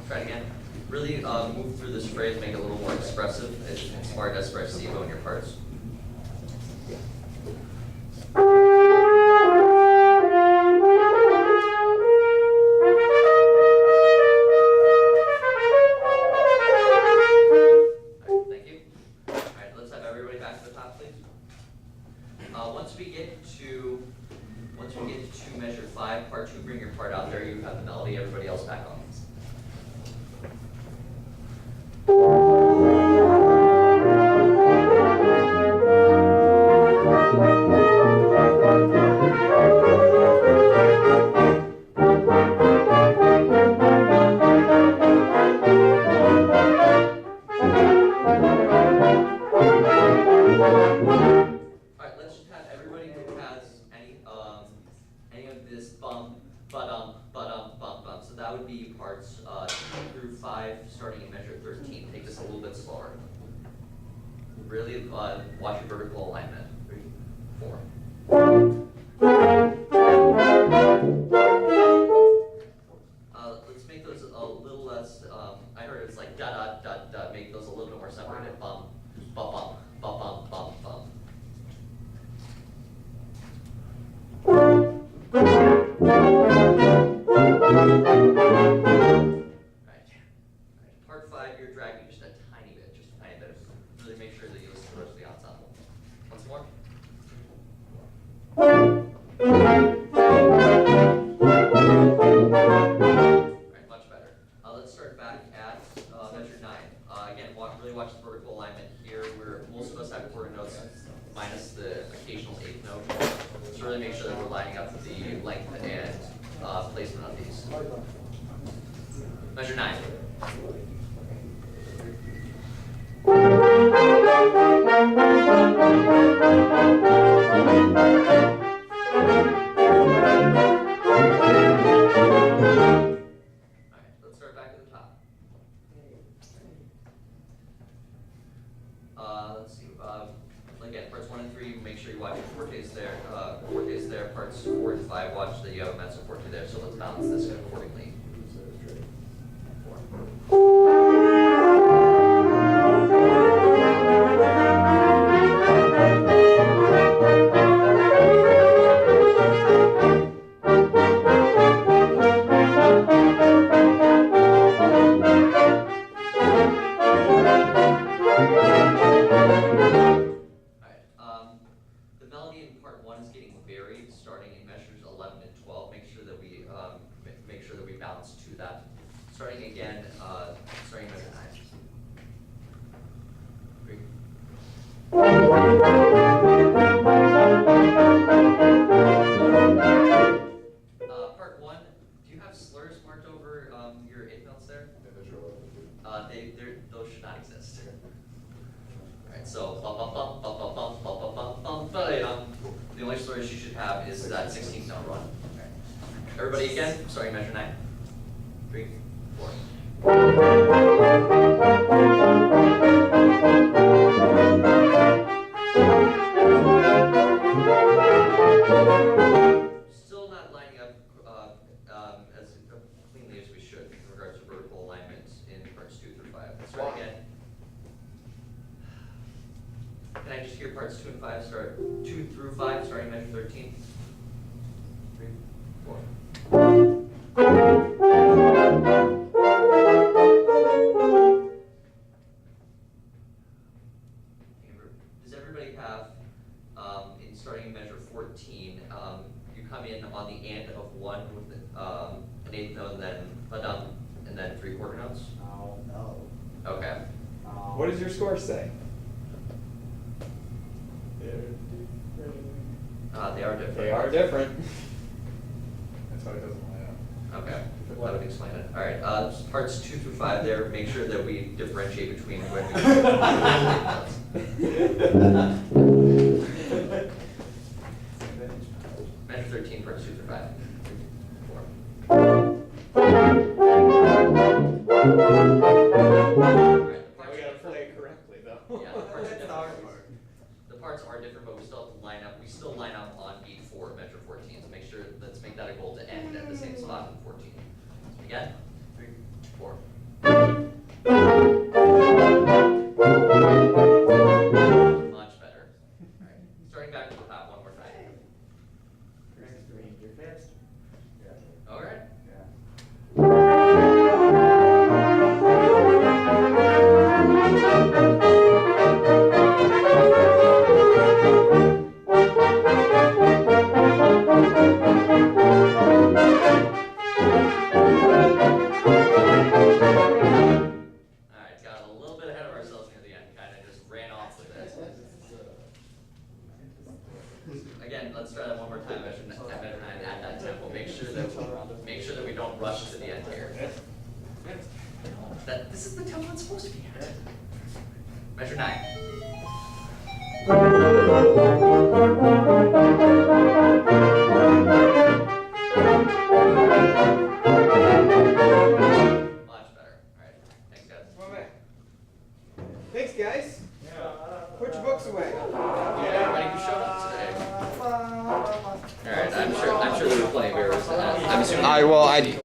Try it again. Really move through this phrase, make it a little more expressive. It's smart espressivo in your parts. Thank you. All right, let's have everybody back to the top, please. Once we get to measure 5, part 2, bring your part out there. You have the melody. Everybody else back on. So that would be parts 2 through 5, starting in measure 13. Take this a little bit slower. Really watch your vertical alignment. 3, 4. Let's make those a little less. I heard it's like da da da da. Make those a little bit more separated. Bum, bum, bum, bum, bum, bum, bum. Part 5, you're dragging just a tiny bit, Really make sure that you listen to the rest of the ensemble. Once more. Alright, much better. Let's start back at measure 9. Again, really watch the vertical alignment here, where most of us have quarter notes minus the occasional eighth note. So really make sure that we're lining up the length and placement of these. Measure 9. Let's start back at the top. Let's see. Again, parts 1 and 3, make sure you watch your fortes there. Parts 4 and 5, watch that you have a mezzo forte there. So let's balance this accordingly. 4. Starting again, starting measure 9. 3. Part 1, do you have slurs marked over your 8 notes there? Those should not exist. Alright, so the only slurs you should have is that 16th note one. Okay. Everybody again, starting measure 9. 3, 4. Still not lining up as cleanly as we should in regards to vertical alignment in parts 2 through 5. Let's try again. Can I just hear parts 2 and 5 start, 2 through 5, starting measure 13? 3, 4. Does everybody have, in starting in measure 14, you come in on the and of 1 with an eighth note, and then a dum, and then 3/4 notes? Oh, no. Okay. What does your score say? They are different. They are different. That's why it doesn't line up. Okay, that would explain it. All right, parts 2 through 5 there, make sure that we differentiate between when we measure 13, parts 2 through 5. 4. Now we gotta play it correctly though. Yeah, the parts are That's the hard different. part. The parts are different, but we still have to line up. We still line up on beat 4 of measure 14. So make sure, let's make that a goal to end at the same spot in 14. Again, 3, 4. Much better. All right, starting back with that one more time. You're fast. Yeah. All right. Yeah. Alright, got a little bit ahead of ourselves near the end, kind of just ran off with it. Again, let's try that one more time, measure 9 at that tempo. Make sure that we don't rush to the end here. This is the tempo it's supposed to be at. Measure 9. Much better. Alright, thanks guys. Come on back. Thanks, guys. Yeah. Put your books away. Everybody who showed up today. Alright, I'm sure there were plenty of errors. I'm assuming. I